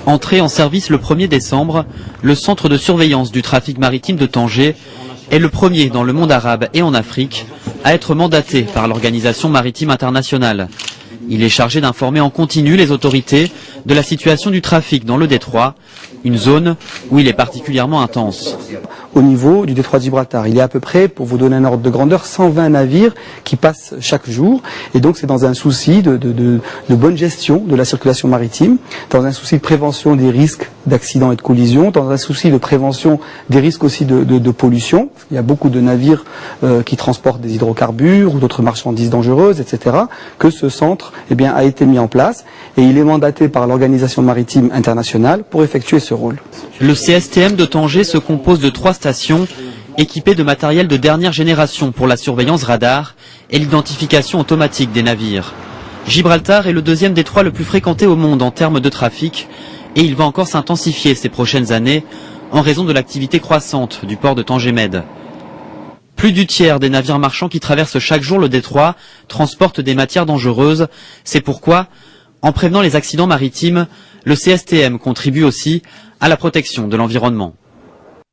Entré en service le 1er décembre, le centre de surveillance du trafic maritime de Tanger est le premier dans le monde arabe et en Afrique à être mandaté par l'Organisation maritime internationale. Il est chargé d'informer en continu les autorités de la situation du trafic dans le détroit, une zone où il est particulièrement intense. Au niveau du détroit de Gibraltar, il y a à peu près, pour vous donner un ordre de grandeur, 120 navires qui passent chaque jour. Et donc c'est dans un souci de bonne gestion de la circulation maritime, dans un souci de prévention des risques d'accidents et de collisions, dans un souci de prévention des risques aussi de pollution. Il y a beaucoup de navires qui transportent des hydrocarbures ou d'autres marchandises dangereuses, etc. que ce centre a été mis en place et il est mandaté par l'Organisation maritime internationale pour effectuer ce rôle. Le CSTM de Tanger se compose de 3 stations équipées de matériel de dernière génération pour la surveillance radar et l'identification automatique des navires. Gibraltar est le deuxième détroit le plus fréquenté au monde en termes de trafic et il va encore s'intensifier ces prochaines années en raison de l'activité croissante du port de Tanger-Med. Plus du tiers des navires marchands qui traversent chaque jour le détroit transportent des matières dangereuses. C'est pourquoi, en prévenant les accidents maritimes, le CSTM contribue aussi à la protection de l'environnement.